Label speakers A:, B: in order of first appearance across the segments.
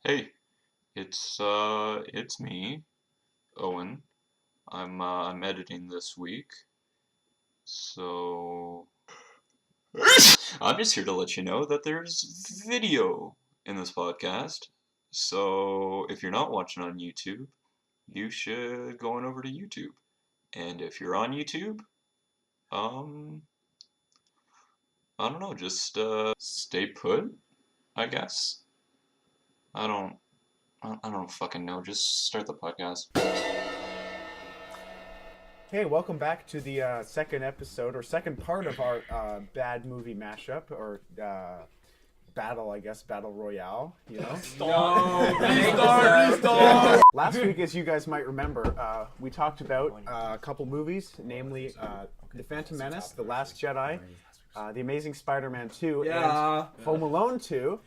A: Hey, it's me, Owen. I'm editing this week, so I'm just here to let you know that there's video in this podcast. So if you're not watching on YouTube, you should go on over to YouTube. And if you're on YouTube, um, I don't know, just stay put, I guess. I don't I don't fucking know. Just start the podcast.
B: Hey, welcome back to the second episode or second part of our bad movie mashup or battle, I guess, battle royale. You know.
C: Restart!
B: Last week, as you guys might remember, we talked about a couple movies, namely The Phantom Menace, The Last Jedi, The Amazing Spider-Man 2, and Home Alone 2.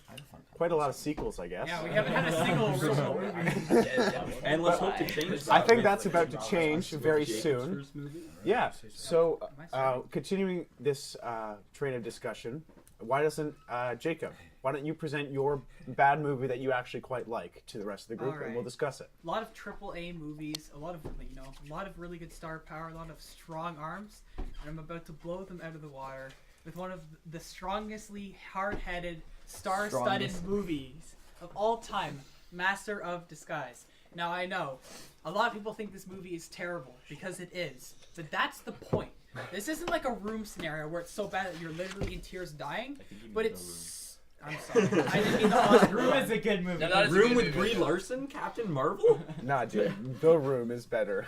B: Quite a lot of sequels, I guess.
D: Yeah, we haven't had a single original movie.
C: And let's hope to change that.
B: I think that's about to change very soon. Yeah, so continuing this train of discussion, why doesn't Jacob, why don't you present your bad movie that you actually quite like to the rest of the group, and we'll discuss it.
D: A lot of AAA movies, a lot of really good star power, a lot of strong arms, and I'm about to blow them out of the water with one of the strongestly hard-headed, star-studded movies of all time, Master of Disguise. Now I know, a lot of people think this movie is terrible, because it is, but that's the point. This isn't like a Room scenario where it's so bad that you're literally in tears dying, but it's... I'm sorry, I didn't mean the Oscar.
E: Room is a good movie.
C: No, Room with Brie Larson, Captain Marvel?
B: Nah, dude, The Room is better.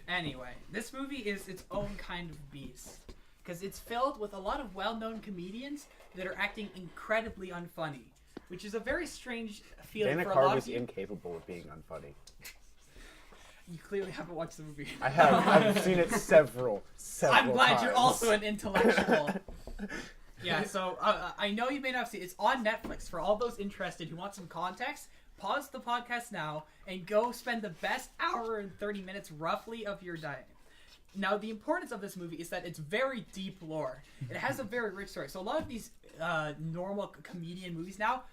D: Anyway, this movie is its own kind of beast. Because it's filled with a lot of well-known comedians that are acting incredibly unfunny. Which is a very strange feeling
B: Dana
D: for a lot
B: Carvey's
D: of you.
B: incapable of being unfunny.
D: You clearly haven't watched the movie.
B: I have. I've seen it several
D: I'm glad
B: times.
D: you're also an intellectual. Yeah, so I know you may not have seen it. It's on Netflix. For all those interested who want some context, pause the podcast now and go spend the best hour and 30 minutes roughly of your day. Now, the importance of this movie is that it's very deep lore. It has a very rich story. So a lot of these normal comedian movies now,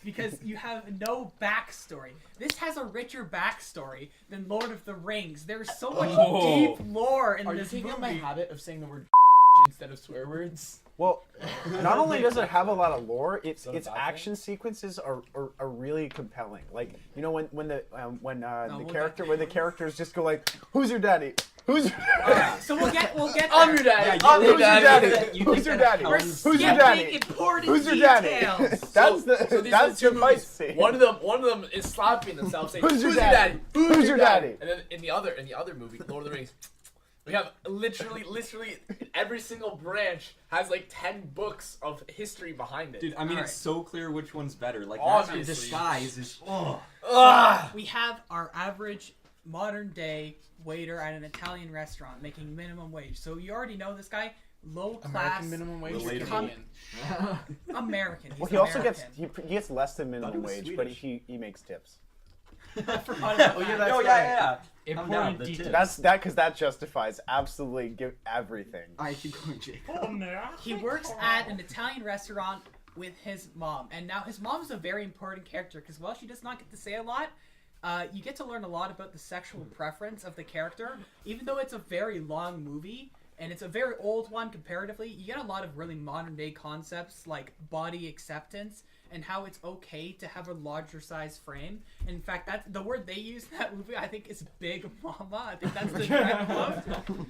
D: because you have no backstory. This has a richer backstory than Lord of the Rings. There's so much deep lore in this movie.
E: Are you taking up my habit of saying the word instead of swear words?
B: Well, not only does it have a lot of lore, its
E: it's out
B: action sequences are really compelling. Like, you know, when the characters just go like, "Who's your daddy? Who's your daddy?
D: So we'll get there.
E: I'm your daddy.
B: Who's your daddy?
C: You
B: Who's
C: think
B: your
C: that
B: daddy?
D: We're
B: Who's your
D: skipping
B: daddy?
D: important
B: Who's your daddy?"
D: details.
B: That's
E: these
B: that's
E: are
B: the
E: two
B: fight
E: movies.
B: scene.
E: One of them is slapping themselves saying,
B: Who's your daddy? Who's your daddy?
E: And then in the other movie, Lord of the Rings, we have literally every single branch has like 10 books of history behind it.
C: Dude, I mean,
D: Alright.
C: it's so clear which one's better. Like,
E: Obviously.
C: Master of Disguise is...
D: We have our average modern day waiter at an Italian restaurant making minimum wage. So you already know this guy, low class
E: American minimum wage.
C: Relatable.
D: American. He's
B: Well, he also
D: American.
B: gets he gets less than minimum
C: was
B: wage, but
C: Swedish.
B: he makes tips.
D: I forgot about that.
C: Oh, yeah.
E: Important
C: Calm down, the
E: details.
C: tips.
B: That's because that justifies absolutely everything.
C: I keep going, Jake.
D: He works at an Italian restaurant with his mom, and now his mom's a very important character because while she does not get to say a lot, you get to learn a lot about the sexual preference of the character. Even though it's a very long movie and it's a very old one comparatively, you get a lot of really modern day concepts like body acceptance and how it's okay to have a larger size frame. In fact, that's the word they use in that movie, I think, is big mama. I think that's the direct quote.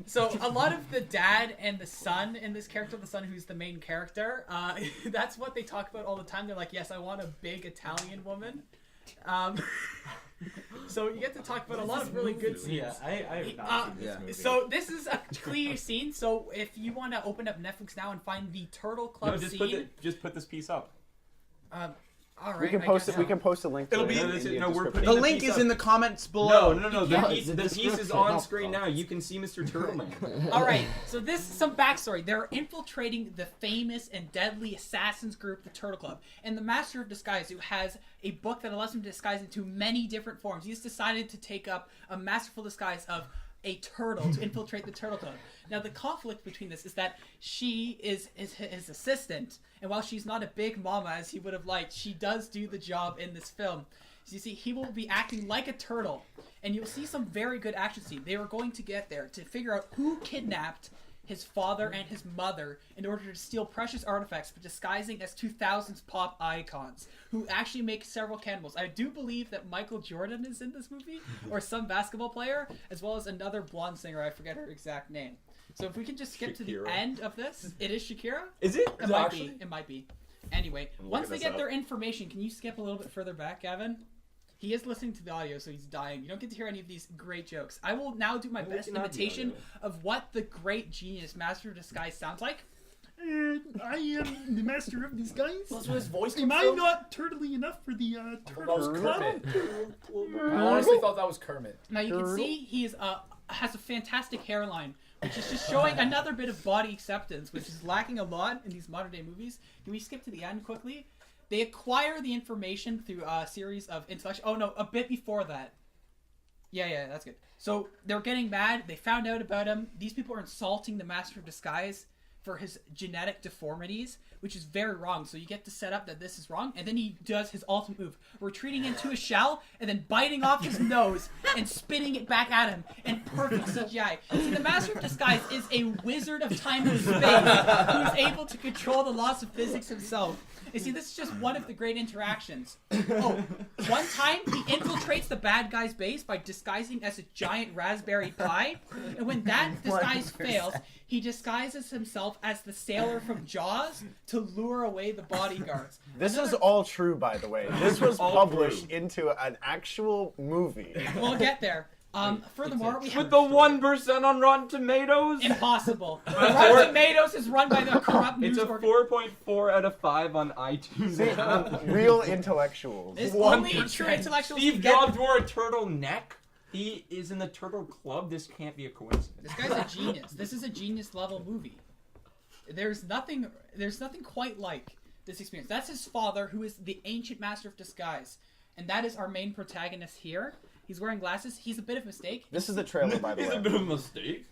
D: So a lot of the dad and the son in this character, the son who's the main character, that's what they talk about all the time. They're like, yes, I want a big Italian woman. So you get to talk about a lot of really good scenes.
E: Yeah, I have not seen this movie.
D: So this is a clear scene. So if you want to open up Netflix now and find the Turtle Club
C: No,
D: scene,
C: just put this piece up.
D: all right,
B: We can
D: I
B: post
D: guess
B: it. We
D: so.
B: can post a link. To
C: It'll
B: it
C: be-
B: in
C: no, this is-
B: the
C: no, we're
B: description.
C: putting
F: The link
C: piece
F: is
C: up.
F: in the comments below.
C: No. The piece is on screen now. You can see Mr. Turtleman.
D: All right, so this is some backstory. They're infiltrating the famous and deadly assassins group, the Turtle Club, and the Master of Disguise, who has a book that allows him to disguise into many different forms. He's decided to take up a masterful disguise of a turtle to infiltrate the turtle code. Now the conflict between this is that she is his assistant, and while she's not a big mama as he would have liked, she does do the job in this film. So you see, he will be acting like a turtle, and you'll see some very good action scene. They were going to get there to figure out who kidnapped his father and his mother in order to steal precious artifacts, but disguising as 2000s pop icons who actually make several cannibals. I do believe that Michael Jordan is in this movie, or some basketball player, as well as another blonde singer. I forget her exact name. So if we can just skip to the end of this, it is Shakira.
C: Is it?
D: It might be. It might be. Anyway,
A: I'm
D: once
A: looking
D: they
A: this
D: get
A: up.
D: their information, can you skip a little bit further back, Gavin? He is listening to the audio, so he's dying. You don't get to hear any of these great jokes. I will now do my best
C: looking at the
D: imitation
C: audio.
D: of what the great genius Master of Disguise sounds like.
F: I am the master of disguise.
E: That's what his voice
F: Am
E: comes
F: I
E: from?
F: not turtly enough for the
E: That was
F: turtle club?
E: Kermit. I honestly thought that was Kermit.
D: Now you can see he is has a fantastic hairline, which is just showing another bit of body acceptance, which is lacking a lot in these modern day movies. Can we skip to the end quickly? They acquire the information through a series of intellectual. Oh no, a bit before that. Yeah, that's good. So they're getting mad. They found out about him. These people are insulting the Master of Disguise for his genetic deformities, which is very wrong. So you get to set up that this is wrong, and then he does his ultimate move, retreating into a shell and then biting off his nose and spitting it back at him in perfect CGI. See, the Master of Disguise is a wizard of time and space who's able to control the laws of physics himself. You see, this is just one of the great interactions. Oh, one time he infiltrates the bad guy's base by disguising as a giant raspberry pie, and when that disguise fails, he disguises himself as the sailor from Jaws to lure away the bodyguards.
B: This is all true, by the way. This was published into an actual movie.
D: We'll get there. Furthermore, we have
C: With the 1% on Rotten Tomatoes?
D: impossible. Rotten Tomatoes is run by the corrupt news
C: It's a
D: organization.
C: 4.4 out of 5 on iTunes.
B: See, real intellectuals.
D: It's only true intellectuals
C: Steve
D: who get
C: Jobs wore a turtle neck. He is in the Turtle Club. This can't be a coincidence.
D: This guy's a genius. This is a genius level movie. There's nothing quite like this experience. That's his father, who is the ancient Master of Disguise. And that is our main protagonist here. He's wearing glasses. He's a bit of a mistake.
B: This is the trailer, by the
C: He's a
B: way.
C: bit of a mistake.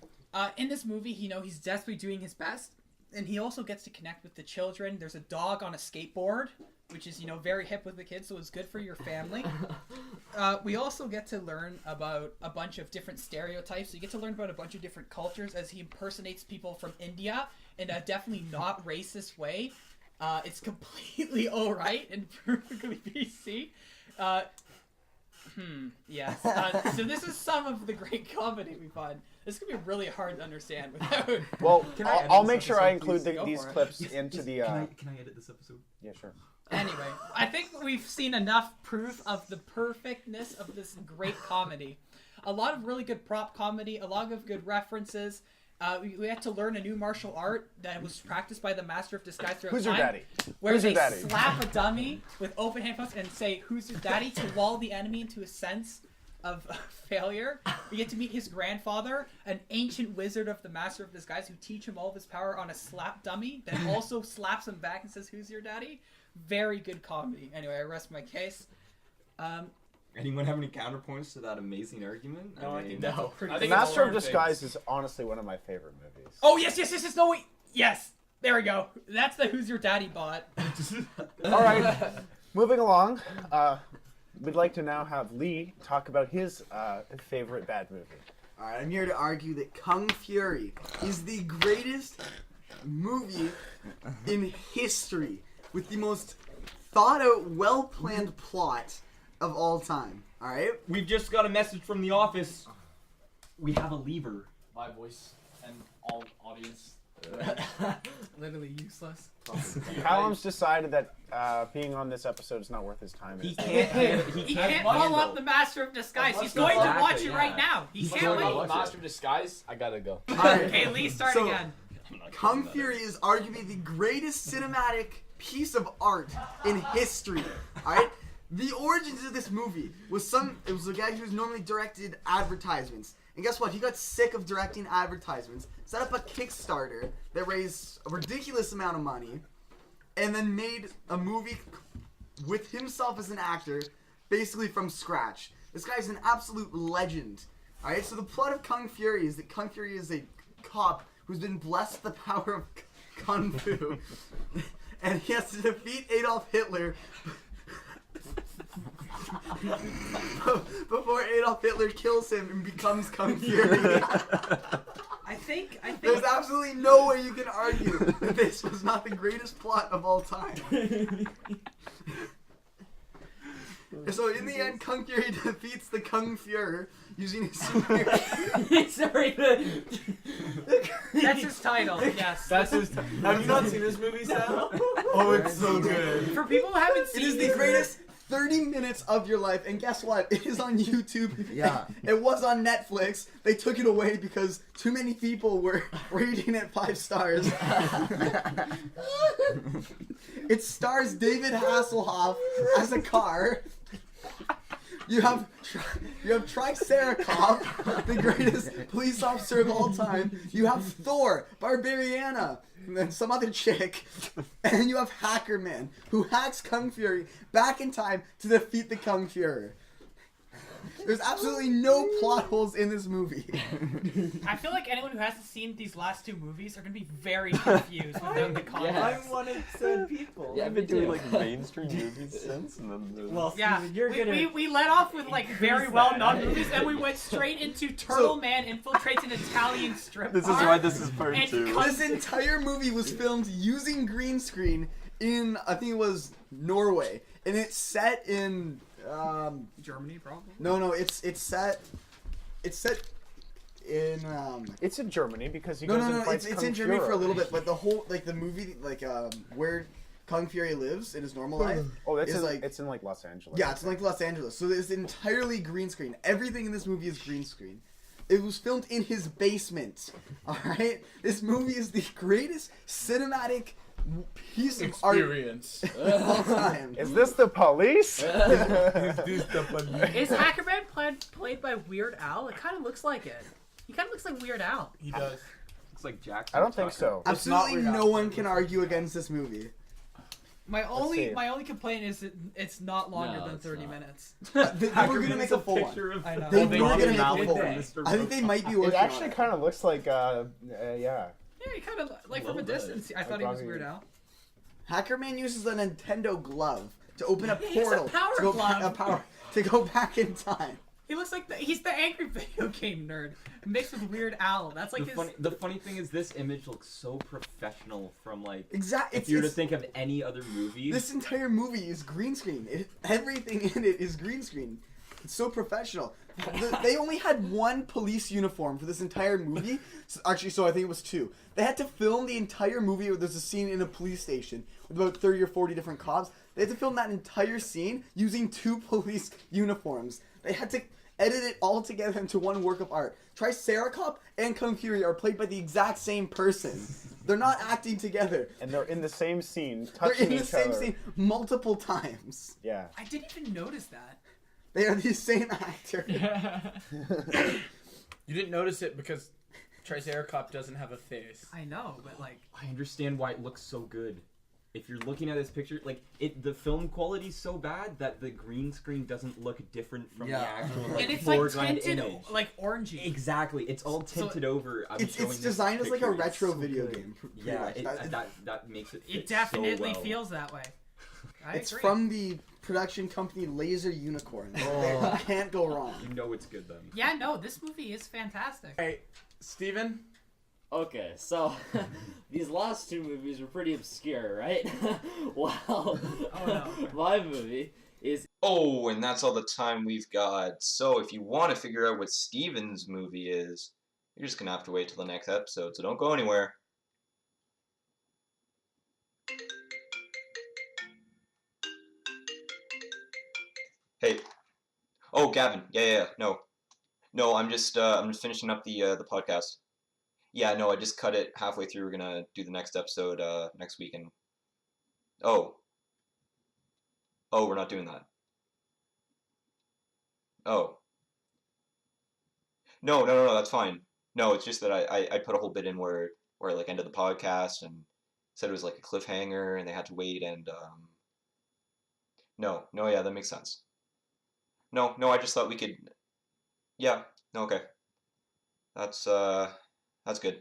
D: In this movie, he's desperately doing his best. And he also gets to connect with the children. There's a dog on a skateboard, which is, very hip with the kids, so it's good for your family. We also get to learn about a bunch of different stereotypes. So you get to learn about a bunch of different cultures as he impersonates people from India in a definitely not racist way. It's completely alright and perfectly PC. Yes. So this is some of the great comedy we find. This could be really hard to understand without...
B: Well,
C: Can I edit
B: I'll
C: this
B: make sure I
C: episode,
B: include
C: please?
D: Go
B: these
D: for it.
B: clips into the.
C: Can I edit this episode?
B: Yeah, sure.
D: Anyway, I think we've seen enough proof of the perfectness of this great comedy. A lot of really good prop comedy, a lot of good references. We had to learn a new martial art that was practiced by the Master of Disguise throughout
B: Who's your
D: time.
B: daddy?
D: Where
B: Who's
D: they
B: your daddy?
D: slap a dummy with open hand fists and say, "Who's your daddy?" to lull the enemy into a sense of failure. We get to meet his grandfather, an ancient wizard of the Master of Disguise, who teach him all of his power on a slap dummy, that also slaps him back and says, "Who's your daddy?" Very good comedy. Anyway, I rest my case.
C: Anyone have any counterpoints to that amazing argument?
D: No, I think that's
E: no.
D: a pretty
E: I
D: good
E: think
B: Master of
E: Lord
B: Disguise is honestly one of my favorite movies.
D: Oh, yes, no, wait. Yes, there we go. That's the Who's Your Daddy bot.
B: All right, moving along. We'd like to now have Lee talk about his favorite bad movie.
G: Alright, I'm here to argue that Kung Fury is the greatest movie in history with the most thought out, well planned plot of all time. Alright?
C: We've just got a message from the office. We have a lever.
E: My voice and all audience.
D: Literally useless.
B: Callum's decided that being on this episode is not worth his time.
C: He can't.
D: He can't follow up the Master of Disguise. He's going to watch it right now. He can't
E: Oh,
D: wait.
E: Master of Disguise, I gotta go.
D: Okay, Lee, start
G: So-
D: again.
G: Kung Fury is arguably the greatest cinematic piece of art in history. Alright? The origins of this movie was it was a guy who's normally directed advertisements. And guess what? He got sick of directing advertisements, set up a Kickstarter that raised a ridiculous amount of money, and then made a movie with himself as an actor, basically from scratch. This guy's an absolute legend Alright, so the plot of Kung Fury is that Kung Fury is a cop who's been blessed with the power of Kung Fu. And he has to defeat Adolf Hitler before Adolf Hitler kills him and becomes Kung Fury.
D: I think
G: There's absolutely no way you can argue that this was not the greatest plot of all time. So in the end, Kung Fury defeats the Kung Fuhrer using his superior...
C: Sorry.
D: that's his title. Yes.
E: That's his. Have you not seen this movie, Sal? Oh, it's so good.
D: For people who haven't seen
G: It is the greatest 30 minutes of your life, and guess what? It is on YouTube.
H: Yeah.
G: It was on Netflix. They took it away because too many people were rating it 5 stars. It stars David Hasselhoff as a car. You have Triceratops, the greatest police officer of all time. You have Thor, Barbariana, and then some other chick. And you have Hacker Man, who hacks Kung Fury back in time to defeat the Kung Fuhrer. There's absolutely no plot holes in this movie.
D: I feel like anyone who hasn't seen these last 2 movies are going to be very confused without the context.
C: I'm one of said people.
H: Yeah, I've been doing like mainstream movies since, and then there's...
C: Well,
D: Yeah,
C: Steven, you're gonna.
D: we let off with like very
C: Increase
D: well-known
C: that.
D: movies, and we went straight into Turtle Man infiltrates an Italian strip
H: This is
D: bar.
H: why this is part
D: And
H: 2.
G: This entire movie was filmed using green screen in, I think it was Norway, and it's set in
D: Germany, probably.
G: no, it's set in
B: It's in Germany because he
G: no,
B: goes
G: no,
B: and
G: no,
B: fights
G: it's
B: Kung
G: in Germany
B: Fuhrer.
G: for a little bit, but the whole the movie where Kung Fury lives in his normal life.
B: Oh, that's
G: is
B: in, it's in like Los Angeles.
G: Yeah, it's in Los Angeles. So it's entirely green screen. Everything in this movie is green screen. It was filmed in his basement. All right, this movie is the greatest cinematic piece of art
E: Experience.
G: of all time.
B: Is this the police?
D: Is Hackerman played by Weird Al? It kind of looks like it. He kind of looks like Weird Al.
E: He does.
H: Looks like Jack.
B: I don't think so.
G: Absolutely
E: Weird Al.
G: no one can argue against this movie.
D: My
B: see.
D: only complaint is that it's not longer
H: No,
D: than
H: it's
D: 30
H: not.
D: minutes.
G: They were gonna make a full one.
D: I know.
G: They
E: they
G: were
E: did.
G: gonna make a
E: Did
G: full
E: they?
G: one. I think they might be
B: It
G: working
B: actually
G: on it.
B: kind of looks like, yeah.
D: Yeah, he kind of like from a
H: Little bit.
D: distance. I thought he was
B: probably-
D: Weird Al.
G: Hackerman uses a Nintendo glove to open a
D: He has a
G: portal
D: power
G: to go
D: glove.
G: to go back in time.
D: He looks like he's the angry video game nerd mixed with Weird Al. That's like
C: The funny thing is, this image looks so professional from like.
G: Exactly.
C: If you were to think of any other movies,
G: This entire movie is green screen. Everything in it is green screen. It's so professional. They only had one police uniform for this entire movie. So I think it was 2. They had to film the entire movie where there's a scene in a police station with about 30 or 40 different cops. They had to film that entire scene using 2 police uniforms. They had to edit it all together into one work of art. Triceratops and Kung Fury are played by the exact same person. They're not acting together.
B: And they're in the same scene,
G: They're
B: touching
G: in the
B: each
G: same
B: other.
G: scene multiple times.
B: Yeah.
D: I didn't even notice that.
G: They are the same actor.
E: You didn't notice it because Triceratops doesn't have a face.
D: I know, but like,
C: I understand why it looks so good. If you're looking at this picture, like the film quality's so bad that the green screen doesn't look different from the actual like
D: and it's like
C: foreground
D: tinted
C: image.
D: like orangey.
C: Exactly, it's all tinted over. I'm
G: It's
C: showing this
G: designed as like a
C: picture, it's
G: retro
C: so
G: video
C: good.
G: game. pretty
C: Yeah,
G: much.
C: that makes it.
D: It
C: fit
D: definitely
C: so well.
D: feels that way. I
G: It's
D: agree.
G: from the production company Laser Unicorn. They can't go wrong.
C: You know it's good then.
D: Yeah, no, this movie is fantastic.
E: Hey, Steven?
I: Okay, so these last 2 movies were pretty obscure, right? Wow.
D: no.
I: My movie is
A: Oh, and that's all the time we've got. So if you want to figure out what Steven's movie is, you're just going to have to wait till the next episode, so don't go anywhere. Hey. Oh, Gavin. Yeah. No, I'm just finishing up the podcast. Yeah, no, I just cut it halfway through. We're gonna do the next episode next week, and oh, we're not doing that. Oh, no, that's fine. No, it's just that I put a whole bit in where I like ended the podcast and said it was like a cliffhanger and they had to wait, and yeah, that makes sense. No, I just thought we could. Yeah, no, okay. That's good.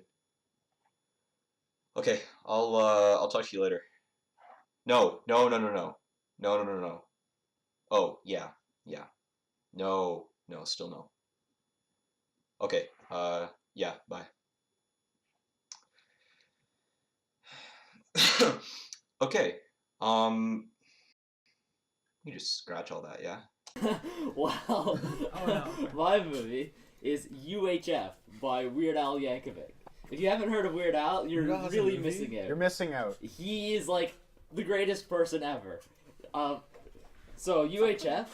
A: Okay, I'll talk to you later. No. Oh, yeah. No, still no. Okay, yeah, bye. Okay, you just scratch all that, yeah?
I: Well, my movie is UHF by Weird Al Yankovic. If you haven't heard of Weird Al, you're really missing out.
B: You're missing out.
I: He is like the greatest person ever. So UHF,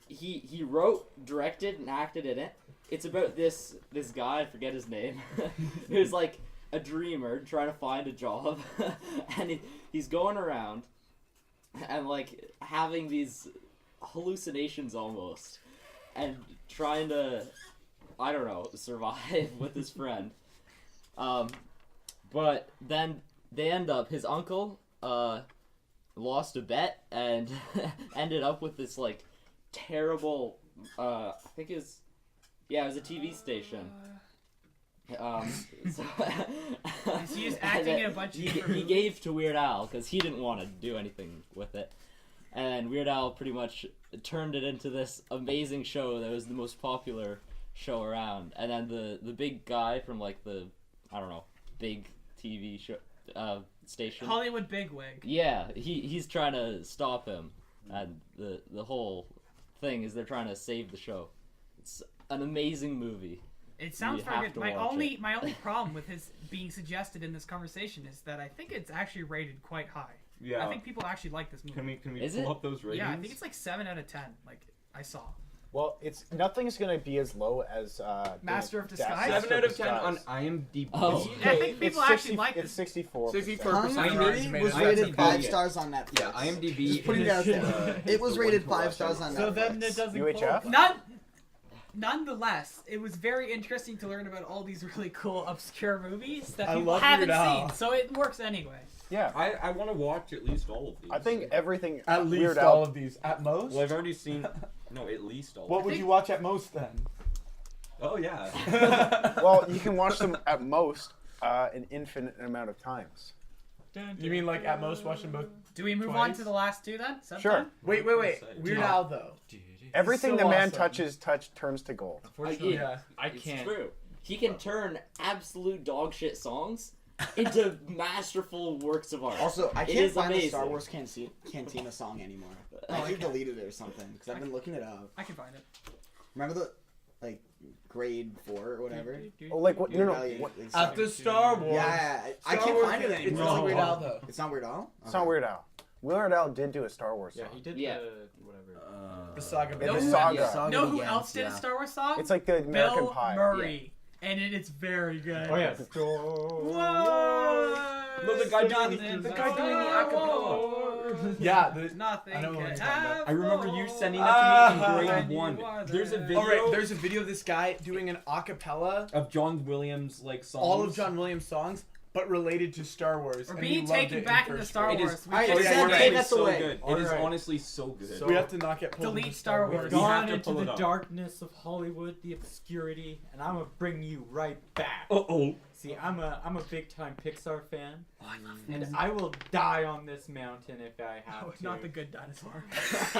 I: he wrote, directed, and acted in it. It's about this guy, I forget his name, who's like a dreamer trying to find a job, and he's going around and like having these hallucinations almost, and trying to, I don't know, survive with his friend. But then they end up, his uncle lost a bet and ended up with this like terrible, I think it was a TV station. So
D: he was acting in a bunch of
I: he gave to Weird Al because he didn't want to do anything with it, and Weird Al pretty much turned it into this amazing show that was the most popular show around. And then the big guy from like the, I don't know, big TV show station,
D: Hollywood bigwig.
I: yeah, he's trying to stop him, and the whole thing is they're trying to save the show. It's an amazing movie.
D: It sounds
I: You
D: very
I: have
D: good.
I: to
D: My
I: watch
D: only
I: it.
D: my only problem with his being suggested in this conversation is that I think it's actually rated quite high.
C: Yeah.
D: I think people actually like this movie.
C: Can we
I: Is
C: pull
I: it?
C: up those ratings?
D: Yeah, I think it's like 7 out of 10. Like I saw.
B: Well, nothing's gonna be as low as
D: Master of
B: Death-
D: Disguise?
B: Master
C: 7 out of 10
B: Disguise.
C: on IMDb.
I: Oh.
D: I think people actually like
B: It's
D: this.
B: 64.
E: 64%
G: Hungry was
C: IMDb.
G: rated 5
C: Yeah.
G: stars on Netflix.
C: Yeah, IMDb.
G: Just putting
C: is,
G: that out there. It was
C: the
G: rated
C: one to
G: 5
C: watch.
G: stars on Netflix.
J: So then it doesn't
B: UHF?
J: qualify.
D: Nonetheless, it was very interesting to learn about all these really cool obscure movies that
J: I
D: people
J: love
D: haven't
J: Weird Al.
D: seen. So it works anyway.
B: Yeah,
C: I want to watch at least all of these.
B: I think everything.
J: At least
B: Weird
J: all
B: Al.
J: of these. At most?
C: Well, I've already seen. No, at least all.
J: What would you watch at most then?
C: Oh yeah.
B: Well, you can watch them at most an infinite amount of times.
J: You mean like at most watch them both?
D: Do we move on
J: Twice?
D: to the last two then?
B: Sure.
D: Sometime?
J: Wait. Weird
C: Yeah.
J: Al though.
B: Everything
J: So
B: the man
J: awesome.
B: turns to gold.
I: Unfortunately,
J: Yeah.
I: I can't. It's true. He can turn absolute dog shit songs into masterful works of art.
G: Also, I
I: It
G: can't
I: is
G: find the
I: amazing.
G: Star Wars Cantina song anymore. I think they deleted it or something because I've been looking it up.
D: I can find it.
G: Remember the grade 4 or whatever?
B: Oh, like what? No, no.
G: Rebellion,
B: What,
G: like,
J: After Star Wars.
G: Yeah, I
J: Star
G: can't
J: Wars
G: find it
J: It's
G: anymore.
J: not Weird Al though.
G: It's not Weird Al?
B: it's not Weird Al. Weird Al did do a Star Wars song.
H: Yeah, he did
I: Yeah.
H: whatever.
J: The Saga.
B: The
J: Begins.
B: Saga.
D: Know who else did a Star Wars song?
B: It's like the American
D: Bill
B: Pie.
D: Murray. And it's very good.
J: Oh yeah.
D: Whoa!
C: No, the guy doing the acapella.
J: Yeah.
D: There's nothing.
J: I know what
D: can
J: you're talking about.
C: I remember you sending that to me in grade
D: you
C: 1.
D: are
C: There's a
D: the-
C: video
J: Alright, there's a video of this guy doing an acapella,
C: of John Williams like songs.
J: all of John Williams songs, but related to Star Wars.
D: We're
J: and he
D: being
J: loved
D: taken
J: it
D: back
J: in
D: into
J: first
D: Star
J: grade.
C: It
D: Wars.
C: is.
D: We
G: I
D: just
G: said
C: honestly
G: take us
C: so
G: away.
C: good. It is
J: Alright.
C: honestly so good.
J: We have to not get pulled
D: delete
J: into
D: Star Wars.
C: We have
K: Gone
C: to
K: into
C: pull it
K: the
C: up.
K: darkness of Hollywood, the obscurity, and I'm gonna bring you right back.
C: Uh-oh.
K: See, I'm a big time Pixar fan, and I will die on this mountain if I have
D: Oh,
K: to.
D: not the good dinosaur.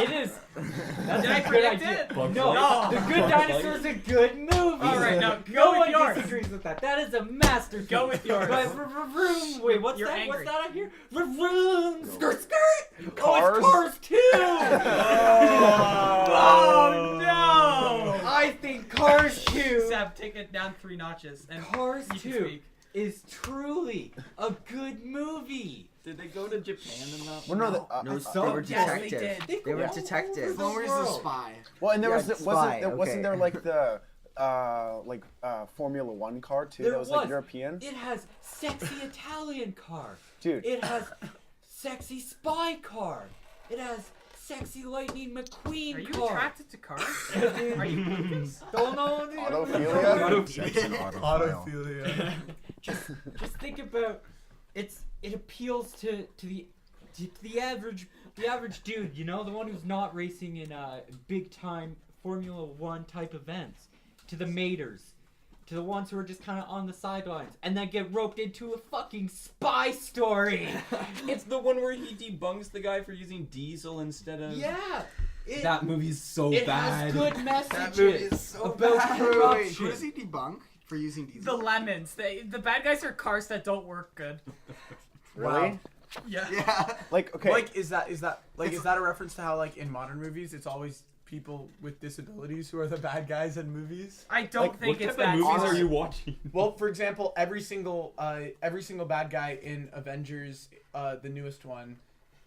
K: It is. That's
D: Did I
K: a good
D: predict
K: idea.
D: it?
C: Bugs
K: No,
C: Life.
K: The Good Dinosaur is a good movie.
D: All right, now
K: no
D: go with
K: one
D: yours.
K: disagrees with that. That is a masterpiece.
D: Go with yours.
K: But wait, what's
D: You're
K: that?
D: angry.
K: What's that I hear? Vroom, skirt, skirt. Oh,
B: Cars?
K: it's Cars 2. Oh no! I think Cars 2.
D: Seb, take it down 3 notches. And
K: Cars
D: you can
K: 2
D: speak.
K: is truly a good movie.
C: Did they go to Japan and not?
B: Well, no,
G: No,
B: so-
G: they were
D: Yes, they
G: detectives.
D: did.
G: They were
K: Yeah.
G: detectives.
K: All over the
G: Thor's the
K: world.
G: spy.
B: well, and there
G: Yeah,
B: was
G: it's
B: wasn't
G: spy,
B: there, wasn't
G: okay.
B: there like the Formula One car too?
K: There
B: that was like
K: was.
B: European.
K: It has sexy Italian car.
B: Dude,
K: It has sexy spy car. It has sexy Lightning McQueen
D: Are you
K: car.
D: attracted to cars? Are you Lucas?
K: Don't know.
B: Autophilia.
J: Autophilia.
K: Just think about it appeals to the average dude, you know, the one who's not racing in big time Formula One type events, to the maters. to the ones who are just kind of on the sidelines and then get roped into a fucking spy story.
C: It's the one where he debunks the guy for using diesel instead of.
K: Yeah.
C: That movie's so
K: it
C: bad.
K: has good messages
G: That movie is so
K: about
G: bad.
K: corruption.
G: Who does he debunk for using
D: The
G: diesel?
D: lemons. The bad guys are cars that don't work good.
B: Really?
J: Wow.
D: Yeah.
G: Yeah.
B: Like, okay.
J: Like, is that a reference to how, like, in modern movies, it's always people with disabilities who are the bad guys in movies?
D: I don't think
C: What
D: it's
C: type
D: that.
C: of movies
D: hard.
C: are you watching?
J: Well, for example, every single bad guy in Avengers, the newest one,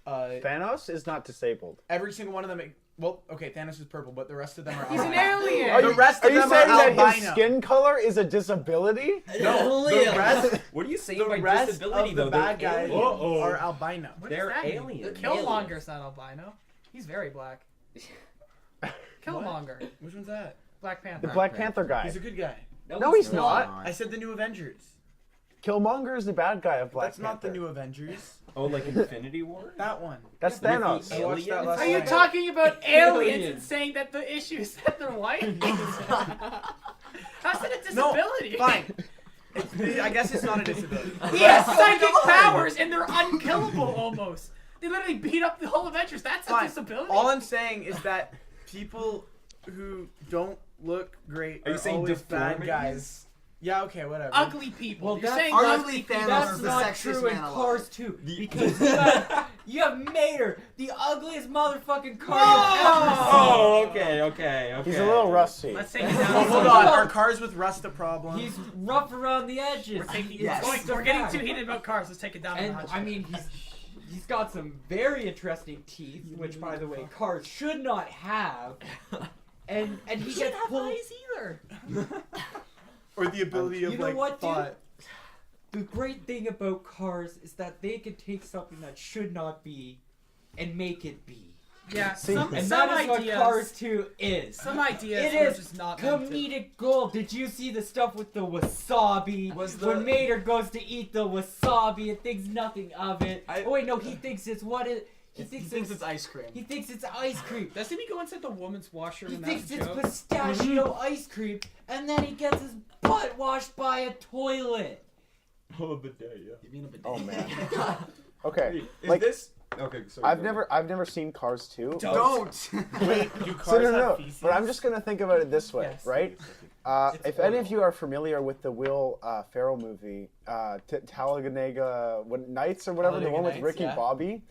B: Thanos is not disabled.
J: every single one of them. Well, okay, Thanos is purple, but the rest of them are.
D: He's an
J: albino.
D: alien.
B: Are
J: The
B: you,
J: rest
B: are
J: of
B: you
J: them
B: saying
J: are
B: that his
J: albino.
B: skin color is a disability?
J: No, the rest,
C: What are you saying
J: the
C: by
J: rest
C: disability
J: of
C: though?
J: the bad
C: They're
J: guys
C: aliens.
J: are albino.
D: What does
C: They're
D: that mean?
C: aliens.
D: Killmonger's not albino. He's very black. Killmonger.
J: Which one's that?
D: Black Panther.
B: The Black Panther guy.
J: He's a good guy.
B: No, he's not.
J: I said the new Avengers.
B: Killmonger is the bad guy of Black
J: That's not the
B: Panther.
J: new Avengers.
C: Oh, like Infinity War?
J: That one.
B: That's
C: With
B: Thanos.
C: the
J: I watched that last
D: Are you
J: night.
D: talking about aliens
K: Aliens.
D: and saying that the issue is that they're white? How's that a
J: No,
D: disability?
J: fine. I guess it's not a disability.
D: He has psychic powers and they're unkillable almost. They literally beat up the whole Avengers. That's a
J: Fine.
D: disability.
J: All I'm saying is that people who don't look great
C: Are you saying
J: always bad
C: deformities?
J: guys. Yeah, okay, whatever.
D: Ugly people.
K: Well,
D: You're
K: that's
D: saying
G: arguably
D: ugly
G: Thanos
D: people.
K: That's
G: is the
K: not
G: sexiest
K: true in
G: man alive.
K: Cars 2 because you have Mater, the ugliest motherfucking car.
C: Oh, okay.
B: He's a little rusty.
D: Let's take it
J: Well,
D: down.
J: hold on. Are cars with rust a problem?
K: He's rough around the edges.
D: We're, taking,
G: Yes.
D: we're getting too heated about cars. Let's take it down. a
K: And
D: notch.
K: I mean, he's got some very interesting teeth, which, by the way, cars should not have. And he gets pulled.
D: either.
J: or the ability of
K: You know
J: like
K: what, dude?
J: thought.
K: The great thing about cars is that they can take something that should not be and make it be.
D: Yeah,
B: See,
D: some
K: And
D: some
K: that is
D: ideas.
K: what Cars 2 is.
D: Some ideas
K: It
D: are
K: is
D: just not meant to.
K: comedic gold. Did you see the stuff with the wasabi? When Mater goes to eat the wasabi and thinks nothing of it. Oh wait, no, he thinks it's what it. He thinks it's
G: ice cream.
K: He thinks it's ice cream.
D: Doesn't he go inside the woman's washroom?
K: He
D: and
K: thinks
D: that's a
K: it's
D: joke?
K: pistachio ice cream, and then he gets his butt washed by a toilet.
C: Oh, a bidet,
G: You mean a bidet?
B: Oh man. Okay.
C: Is
B: Like
C: this? Okay, sorry.
B: I've never seen Cars 2.
G: Don't.
J: Wait, do
B: So
J: cars
B: no.
J: have feces?
B: But I'm just gonna think about it this way,
K: Yes.
B: right? If any of you are familiar with the Will Ferrell movie, Talladega Nights or whatever, the
J: Talladega
B: one with
J: Nights,
B: Ricky
J: yeah.
B: Bobby,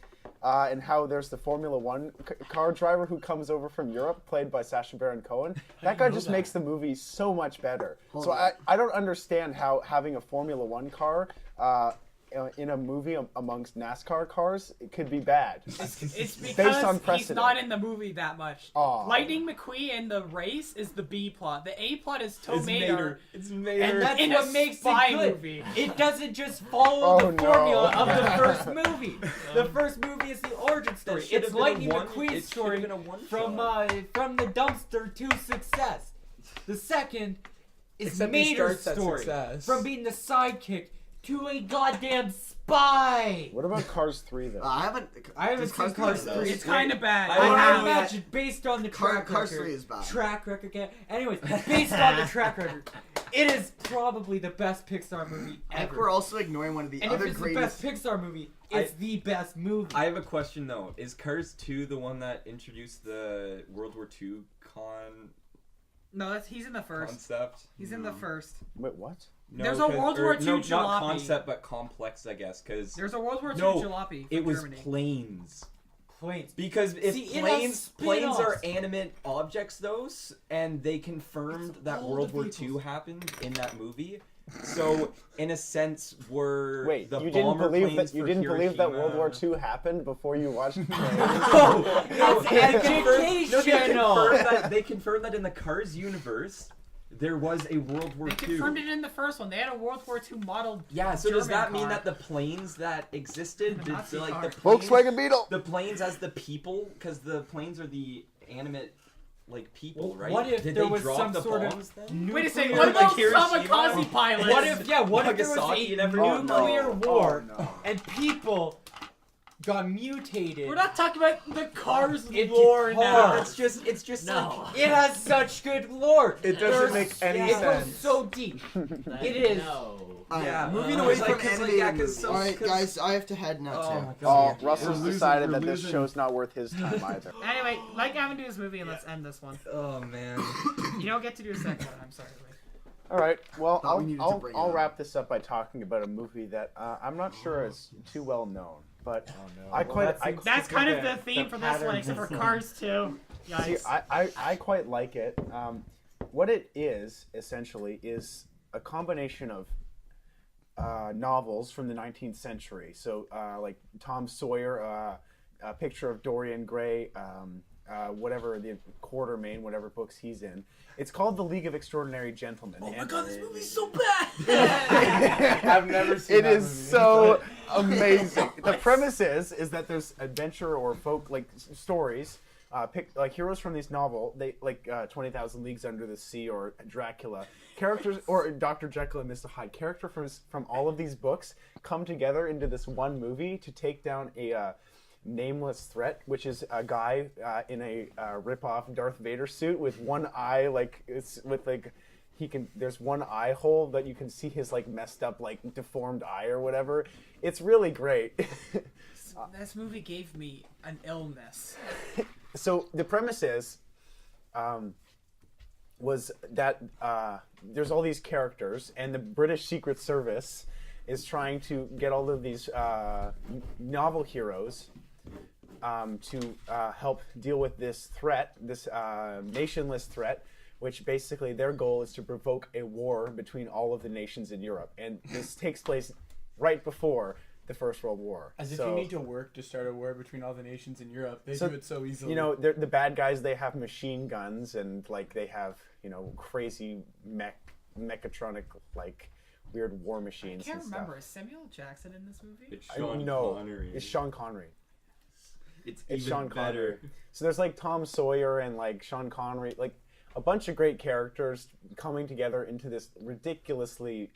B: and how there's the Formula One car driver who comes over from Europe, played by Sacha Baron Cohen. That guy just makes the movie so much better.
G: Hold
B: So
G: on.
B: I don't understand how having a Formula One car in a movie amongst NASCAR cars, it could be bad.
D: It's
B: Based
D: because
B: on
D: he's
B: precedent.
D: not in the movie that much.
B: Aw.
D: Lightning McQueen in the race is the B plot. The A plot is
C: It's
D: Tomato.
C: Mater. It's Mater.
K: And that's
D: in
K: what
D: a
K: makes
D: spy
K: it good.
D: movie.
K: It doesn't just follow
B: Oh,
K: the formula
B: no.
K: of the first movie. The first movie is the origin story.
C: should
K: It's
C: have been a
K: Lightning
C: one-
K: McQueen's
C: it should
K: story
C: have been a one
K: from
C: shot.
K: from the dumpster to success. The second is
J: Except he
K: Mater's
J: starts at
K: story
J: success.
K: from being the sidekick to a goddamn spy.
B: What about Cars 3 though?
K: I haven't
G: does
K: seen Cars 3.
D: It's kind of bad.
K: I
G: I
K: imagine based on the track
G: Cars
K: record.
G: 3 is bad.
K: Track record. Yeah. Anyways, based on the track record, it is probably the best Pixar movie
G: I think
K: ever.
G: we're also ignoring one of the
K: and
G: other
K: if it's
G: greatest.
K: the best Pixar movie, it's the best movie.
C: I have a question though. Is Cars 2 the one that introduced the World War II
D: No, he's in the first.
C: concept?
D: He's in the first.
B: Wait, what?
C: No,
D: There's a World War II
C: no,
D: jalopy.
C: not concept, but complex, I guess, because
D: There's a World War II
C: no,
D: jalopy
C: it
D: from
C: was
D: Germany.
C: planes.
K: Planes.
C: Because if
K: See, it has
C: planes are
K: spin-offs.
C: animate objects, though, and they confirmed that
K: all
C: World
K: the
C: War
K: vehicles.
C: II happened in that movie. So, in a sense, were
B: Wait,
C: the
B: you didn't
C: bomber
B: believe
C: planes
B: that you
C: for
B: didn't believe that
C: Hiroshima-
B: World War II happened before you watched Planes?
C: No,
K: It's
C: educational. They confirmed that in the Cars universe, there was a World War
D: They
C: II.
D: confirmed it in the first one. They had a World War II model.
C: Yeah, so does
D: German
C: that mean
D: car.
C: that the planes that existed,
D: The
C: did,
D: Nazi
C: like
D: car.
C: the planes,
B: Volkswagen Beetle.
C: the planes as the people, because the planes are the animate, like people,
K: Well,
C: right?
K: what if
C: did
K: there
C: they
K: was
C: drop
K: some
C: the
K: sort of
C: bombs then?
D: Wait a second.
K: nuclear-
D: What about
C: like Hiroshima?
D: kamikaze pilots?
K: What if there was
C: Nagasaki and
K: a
C: everything?
K: nuclear war
B: Oh, no.
K: and people got mutated.
D: We're not talking about the Cars
K: It
D: lore
K: gets
D: now.
K: hard.
C: It's just
D: No.
K: It has such good lore.
J: It doesn't make any
K: It goes
J: sense.
K: so deep. It is.
G: Alright, moving
C: Uh,
G: away
C: like,
G: from
C: 'cause, like,
G: animated
C: yeah, 'cause
G: movies.
C: so-
G: Alright,
C: 'cause-
G: guys, I have to head now
C: Oh
G: too.
C: my
B: Oh,
C: god.
B: Russell's
J: We're
B: decided
J: losing-
B: that
J: we're
B: this
J: losing.
B: show's not worth his time either.
D: Anyway, like Gavin do his movie, and let's end this one.
C: Oh man.
D: You don't get to do a second one. I'm sorry. Lee.
B: All right. Well,
G: Thought we needed to bring it
B: I'll
G: up.
B: wrap this up by talking about a movie that I'm not sure is too well known, but I
K: Well,
B: quite
K: that seems
D: That's
K: to
D: kind
K: be
D: of the theme for this one,
K: pattern.
D: except for Cars 2.
B: see,
D: Guys.
B: I quite like it. What it is essentially is a combination of novels from the 19th century. So like Tom Sawyer, A Picture of Dorian Gray, whatever the Quartermain, whatever books he's in. It's called The League of Extraordinary Gentlemen.
E: Oh my
B: and-
E: god, this movie's so bad!
J: I've never seen
B: It
J: that
B: is
J: movie.
B: so amazing. The premise is that there's adventure or folk like stories, like heroes from this novel. They like 20,000 Leagues Under the Sea or Dracula. Characters or Dr. Jekyll and Mr. Hyde. Character from all of these books come together into this one movie to take down a nameless threat, which is a guy in a rip-off Darth Vader suit with one eye, like it's with like. There's one eye hole that you can see his like messed up, like deformed eye or whatever. It's really great.
D: This movie gave me an illness.
B: So the premise was that there's all these characters, and the British Secret Service is trying to get all of these novel heroes to help deal with this threat, this nationless threat, which basically their goal is to provoke a war between all of the nations in Europe. And this takes place right before the First World War.
J: As if
B: So-
J: you need to work to start a war between all the nations in Europe. They
B: So,
J: do it so easily.
B: You know, the bad guys, they have machine guns and like they have, crazy mechatronic like weird war
D: I
B: machines
D: can't
B: and
D: remember.
B: stuff.
D: Is Samuel Jackson in this movie?
A: It's
B: I
A: Sean
B: know.
A: Connery.
B: It's Sean Connery.
C: It's
B: It's
C: even
B: Sean Connery.
C: better.
B: So there's like Tom Sawyer and like Sean Connery, like a bunch of great characters coming together into this ridiculously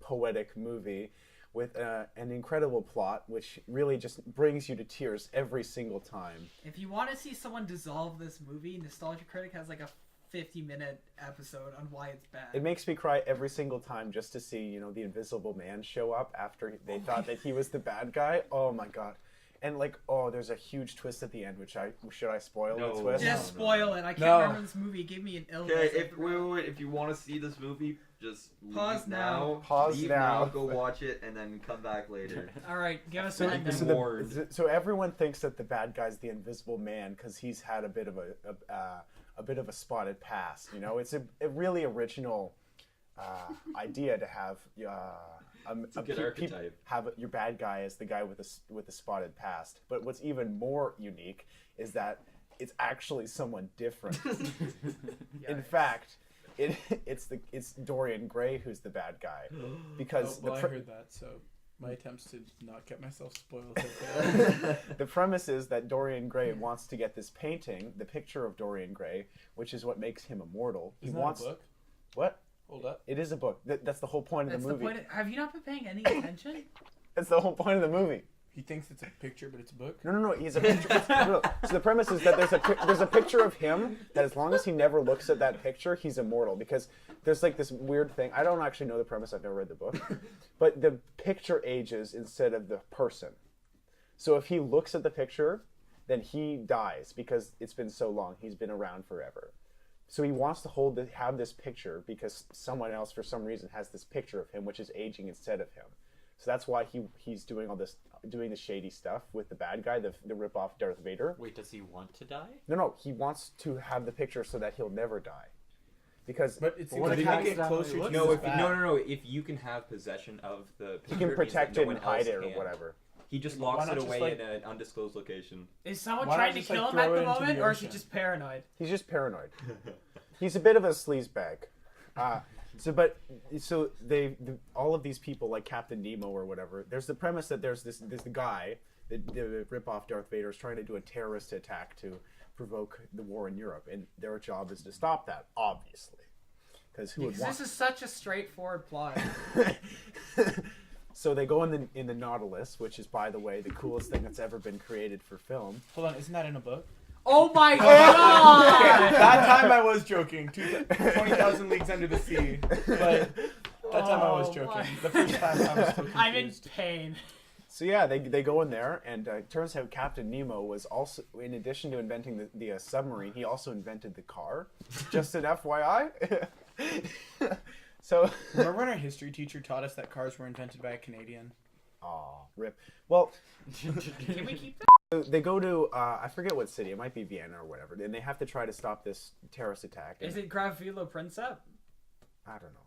B: poetic movie with an incredible plot, which really just brings you to tears every single time.
D: If you want to see someone dissolve this movie, Nostalgia Critic has like a 50-minute episode on why it's bad.
B: It makes me cry every single time just to see, the Invisible Man show up after they thought that he was the bad guy. Oh my god. And there's a huge twist at the end, which should I spoil the twist?
D: Just spoil it. I can't
J: No.
D: remember this movie. It gave me an illness.
C: Okay, wait, if you want to see this movie, just
D: Pause
C: leave
D: now.
B: Pause
C: leave
B: now.
C: Go watch it, and then come back later.
D: All right, give us
B: So,
D: an ending.
B: so everyone thinks that the bad guy's the Invisible Man because he's had a bit of a bit of a spotted past. It's a really original idea to have
A: a good archetype.
B: have your bad guy as the guy with a spotted past. But what's even more unique is that it's actually someone different. In fact, it's Dorian Gray who's the bad guy because
J: I
B: the
J: heard that, so my attempts to not get myself spoiled have failed.
B: the premise is that Dorian Gray wants to get this painting, the picture of Dorian Gray, which is what makes him immortal. He
J: Isn't
B: wants
J: that a book?
B: What?
J: Hold up.
B: It is a book. That's the whole point of
D: That's
B: the
D: the
B: movie.
D: point. Have you not been paying any attention?
B: That's the whole point of the movie.
J: He thinks it's a picture, but it's a book?
B: No. He's a picture. No. So the premise is that there's a picture of him that as long as he never looks at that picture, he's immortal. Because there's like this weird thing. I don't actually know the premise. I've never read the book, but the picture ages instead of the person. So if he looks at the picture, then he dies because it's been so long. He's been around forever. So he wants to have this picture because someone else, for some reason, has this picture of him, which is aging instead of him. So that's why he's doing all this, doing the shady stuff with the bad guy, the rip-off Darth Vader.
I: Wait, does he want to die?
B: No, he wants to have the picture so that he'll never die. Because
J: But it seems
B: when
J: like
B: it
J: he
B: comes-
J: might get closer to
C: No,
J: his
C: if
J: back.
C: no. If you can have possession of the picture,
B: he can
C: it means
B: protect
C: that
B: it
C: no
B: and
C: one
B: hide
C: else
B: it or
C: can.
B: whatever.
C: He just
J: Why
C: locks
J: not
C: it
J: just,
C: away
J: like-
C: in an undisclosed location.
D: Is someone
J: Why not
D: trying to
J: just, like,
D: kill him
J: throw
D: at
J: it
D: the
J: into the
D: moment, or is he
J: ocean?
D: just paranoid?
B: He's just paranoid. He's a bit of a sleazebag. So all of these people like Captain Nemo or whatever. There's the premise that there's the guy, the rip-off Darth Vader is trying to do a terrorist attack to provoke the war in Europe, and their job is to stop that, obviously, because who would
D: Because
B: want?
D: this is such a straightforward plot.
B: So they go in the Nautilus, which is, by the way, the coolest thing that's ever been created for film.
J: Hold on, isn't that in a book?
D: Oh my god!
J: That time I was joking. 20,000 Leagues Under the Sea. But that time I was joking. The first time I was so confused.
D: I'm in pain.
B: So yeah, they go in there, and it turns out Captain Nemo was also, in addition to inventing the submarine, he also invented the car. Just an FYI. So
J: remember when our history teacher taught us that cars were invented by a Canadian?
B: Aw, rip. Well,
D: Can we keep
B: they go to I forget what city. It might be Vienna or whatever, and they have to try to stop this terrorist attack.
D: Is it Gravilo Princip?
B: I don't know.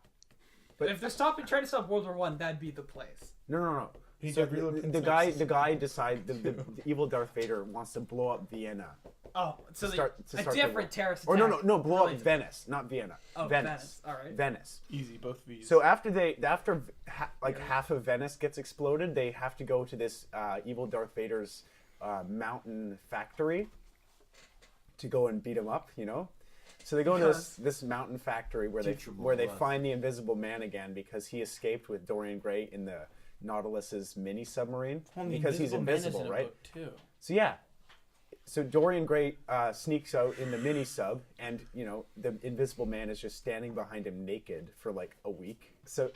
D: But if they're trying to stop World War I, that'd be the place.
B: No.
J: He's
B: So
J: a real
B: the guy decides the evil Darth Vader wants to blow up Vienna.
D: Oh, so
B: To
D: a
B: start the
D: different
B: war.
D: terrorist
B: Or
D: attack.
B: no, blow up
D: related.
B: Venice, not Vienna.
D: Oh,
B: Venice.
D: All right.
B: Venice.
J: Easy, both V's.
B: So after half of Venice gets exploded, they have to go to this evil Darth Vader's mountain factory to go and beat him up, you know. So they go to this mountain factory where they find the Invisible Man again because he escaped with Dorian Gray in the Nautilus's mini submarine because he's invisible, right?
J: Too.
B: So yeah. So Dorian Gray sneaks out in the mini sub, and you know the Invisible Man is just standing behind him naked for like a week. So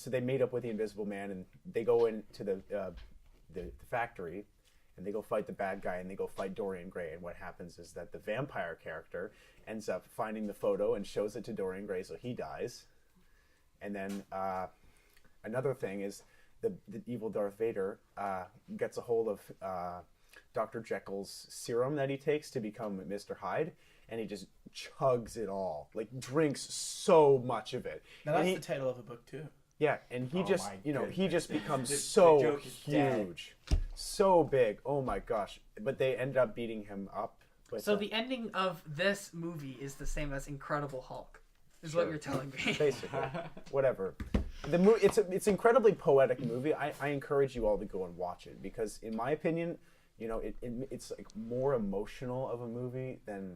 B: they made up with the Invisible Man, and they go into the factory, and they go fight the bad guy, and they go fight Dorian Gray. And what happens is that the vampire character ends up finding the photo and shows it to Dorian Gray, so he dies. And then another thing is the evil Darth Vader gets a hold of Dr. Jekyll's serum that he takes to become Mr. Hyde, and he just chugs it all, like drinks so much of it.
J: Now that's the title of the book too.
B: Yeah, and he he just becomes
K: The
B: so
K: joke is dead.
B: huge, so big. Oh my gosh! But they end up beating him up. With,
D: So the ending of this movie is the same as Incredible Hulk, is what you're telling me.
B: basically, whatever. It's an incredibly poetic movie. I encourage you all to go and watch it because, in my opinion, you know, it's like more emotional of a movie than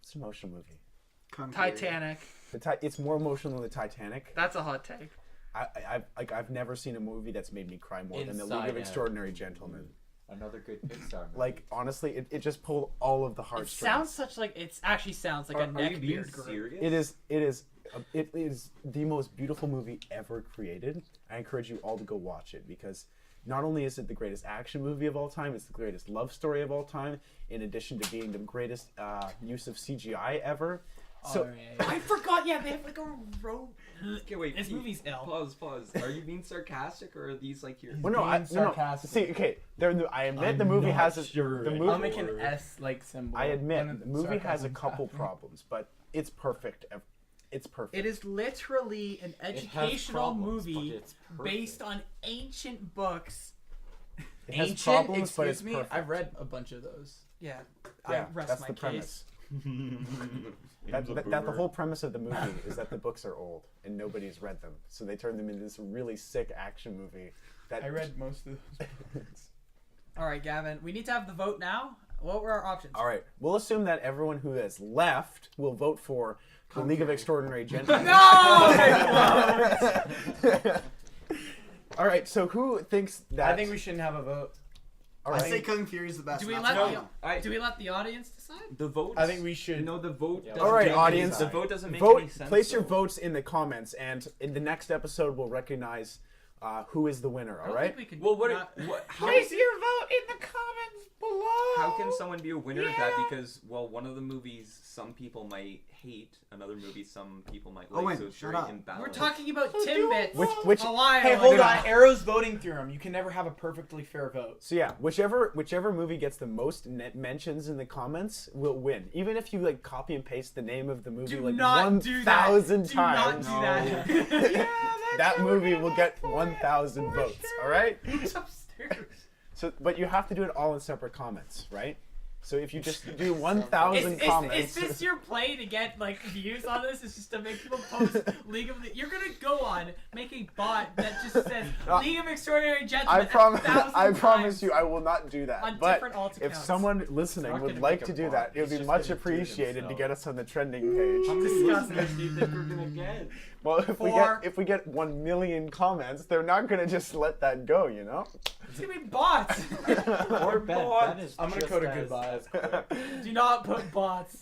B: it's an emotional movie.
D: Titanic.
B: It's more emotional than the Titanic.
D: That's a hot take.
B: I've never seen a movie that's made me cry more than The League
K: Inside
B: of
K: Out.
B: Extraordinary Gentlemen.
K: Another good Pixar movie.
B: Like honestly, it just pulled all of the
D: It
B: heartstrings.
D: actually sounds like a
C: Are you
D: neck
C: being
D: beard group.
C: serious?
B: It is the most beautiful movie ever created. I encourage you all to go watch it because not only is it the greatest action movie of all time, it's the greatest love story of all time. In addition to being the greatest use of CGI ever. So
D: I forgot. Yeah, they have like a road.
C: Okay, wait.
D: This movie's ill.
C: Pause. Are you being sarcastic or are these like your?
B: well, no,
J: sarcastic.
B: See, okay, I admit the movie has the movie.
J: I'll make an S like symbol.
B: I admit
J: And
B: the movie has a
J: sarcasm.
B: couple problems, but it's perfect. It's perfect.
D: It is literally an educational
K: problems,
D: movie
K: but it's
D: based on ancient books.
B: It has
J: Ancient,
B: problems, but it's
J: excuse me.
B: perfect.
J: I've read a bunch of those.
D: Yeah,
B: Yeah,
D: I rest
B: that's
D: my
B: the
D: case.
B: premise. That the whole premise of the movie is that the books are old and nobody's read them, so they turn them into this really sick action movie. That
J: I read most of those.
D: All right, Gavin, we need to have the vote now. What were our options?
B: All right, we'll assume that everyone who has left will vote for the League of Extraordinary Gentlemen.
D: No!
B: All right, so who thinks that?
J: I think we shouldn't have a vote.
B: All
G: I
B: right.
G: say Kung Fury is the best.
D: Do we
G: and
D: let
G: that's
D: the, do we let the audience decide?
C: The vote.
J: I think we should.
C: No, the vote.
K: Yeah,
C: doesn't
B: All right,
C: make any
B: audience.
C: sense. The vote doesn't make
B: Vote.
C: any sense.
B: Place your
C: though.
B: votes in the comments, and in the next episode, we'll recognize who is the winner.
D: I
B: All
D: don't
B: right.
D: think we could
C: Well, what?
D: not-
C: How?
J: Place your vote in the comments below.
C: How can someone be a winner of that? Because one of the movies some people might hate, another movie some people might like.
G: Owen,
C: so it's
G: shut
C: very
G: up.
C: imbalanced.
D: We're talking about Timbits.
B: Which
D: a while
J: Hey, hold
D: ago.
J: on. Arrow's voting through them. You can never have a perfectly fair vote.
B: So yeah, whichever movie gets the most mentions in the comments will win. Even if you like copy and paste the name of the movie
D: Do
B: like
D: not do that.
B: 1,000
D: Do not
B: times,
D: do that.
B: that movie will get 1,000 votes. All right.
D: Who's upstairs?
B: So, but you have to do it all in separate comments, right? So if you just do 1,000 comments,
D: Is this your play to get like views on this? Is just to make people post League of? You're gonna go on make a bot that just says League of Extraordinary Gentlemen.
B: I promise you, I will not do that.
D: On
B: But
D: different alt
B: if
D: accounts.
B: someone listening
C: not
B: would
C: gonna
B: like
C: make
B: to
C: a
B: do
C: bot.
B: that, it would
C: He's
B: be
C: just
B: much
C: gonna do it
B: appreciated to
C: himself.
B: get us on the trending page.
C: How many
D: Disgusting.
C: listeners do you think we're gonna get?
B: Well,
D: Four.
B: if we get 1 million comments, they're not gonna just let that go, you know.
D: It's gonna be bots.
K: Or Ben is
J: I'm gonna
K: just
J: go to
K: as-
J: goodbye.
K: as quick.
D: Do not put bots.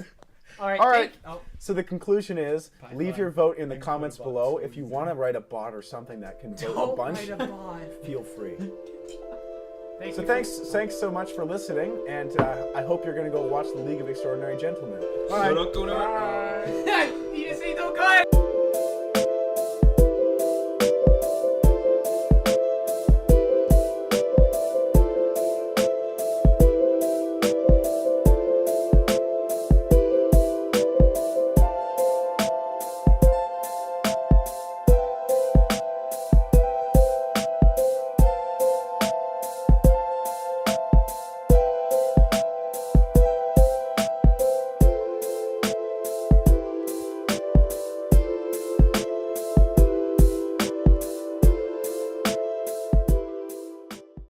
D: All right.
B: All right.
D: Oh,
B: So the conclusion is, leave
J: bye.
B: your vote in the
J: I can
B: comments
J: put a bot
B: below.
J: so
B: If you
J: easy.
B: want to write a bot or something that can vote a
D: don't
B: bunch,
D: write a bot.
B: feel free.
D: Thank
B: So
D: you.
B: thanks so much for listening, and I hope you're gonna go watch the League of Extraordinary Gentlemen.
C: Shut up, go to
D: You just say don't go ahead.